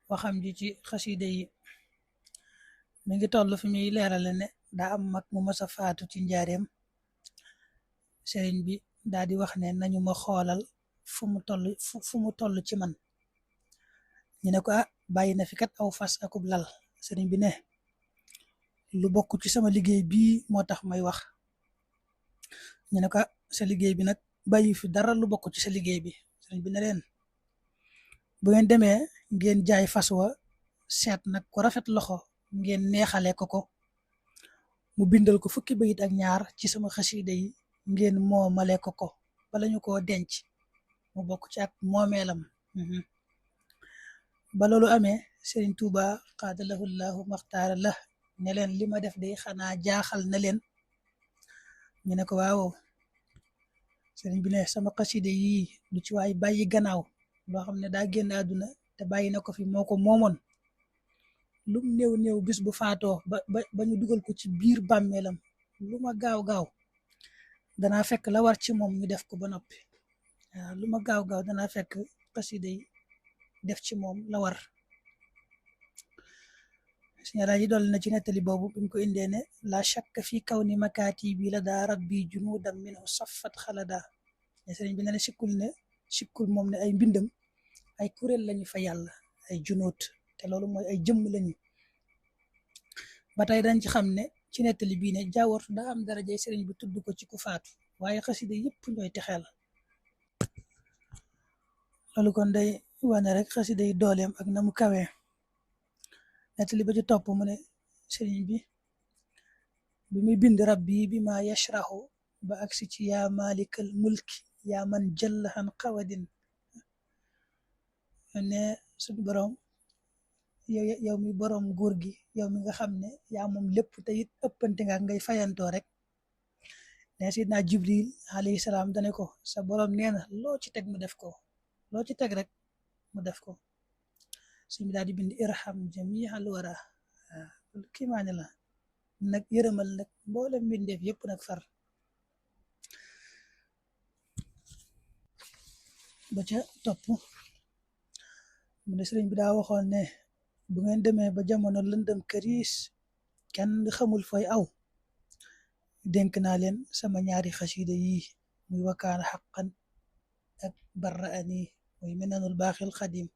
waxam ji ci xasida yi mi ngi toll fi muy leerale ne daa am mag mu masa faatu ci njaareem sëriñ bi daa di wax ne nañu ma xoolal fu mu toll ci man ñu ne ko bàyyi na fi kat aw fas akub lal sëriñ bi ne lu bokk ci sama liggéey bii moo tax may wax ñu ne ko sa liggéey bi nag bàyyi fi dara lu bokk ci sa liggéey bi sëriñ bi ne leen bu ngeen demee ngeen jaay fas wa seet nag ko rafet loxo ngeen neexale ko mu bindal ko fukki bayit ak ñaar ci sama xasida yi ngeen moomale ko bala ñu koo denc mu bokk ci ak moomeelam ba loolu amee sëriñ Tuuba xaadalahu llahu maxtaara la ne leen li ma def de xanaa jaaxal na leen ñu ne ko waaw sëriñ bi ne sama xasida yii lu ci waay bàyyi gannaaw loo xam ne daa génn àdduna te bàyyi na ko fi moo ko moomoon lum néew bis bu faatoo ba ñu dugal ko ci biir bàmmeelam lu ma gaaw danaa fekk la war ci moom ñu def ko ba noppi waaw lu ma gaaw danaa fekk xasida yi def ci moom la war suñu yi dolli na ci nettali boobu bi mu ko indee ne la shakka fi kaw ni makaati bi la daa rabbi junuudam minhu saffat xalada ne sëriñ bi ne sikkul moom ne ay mbindam ay kuréel lañu fa yàlla ay junuut te loolu mooy ay jëmm lañu ba tey dañ ci xam ne ci nettali bii ne jaawartu daa am darajay sëriñ bi tudd ko ci ku faatu waaye xasida yëpp ñooy texeel loolu kon day wane rek xasida yi dooleem ak na mu kawee nettali ba ci topp mu ne sëriñ bi muy bind rabbi bi ma yashrahu ba agsi ci yaa malikal mulki yaa man jëllaxan xawadin ne suñu borom yow mi borom nguur gi yow mi nga xam ne yaa moom lépp te it ëppante nga ngay fayantoo rek ne sidna Jibril alayhi salaam dane ko sa borom nee na loo ci teg mu def ko loo ci teg rek mu def ko suñu daal di bind irham jami'al wara kii maa ne la nag yërëmal nag mboolem mbindeef yëpp nag far ba ca topp mu ne sëriñ bi daa waxoon ne bu ngeen demee ba jamono lëndëm këriis kenn xamul fooy aw dénk naa leen sama ñaari xasida yi muy wakaana xaqan ak barra ani muy minanul baaxil xadim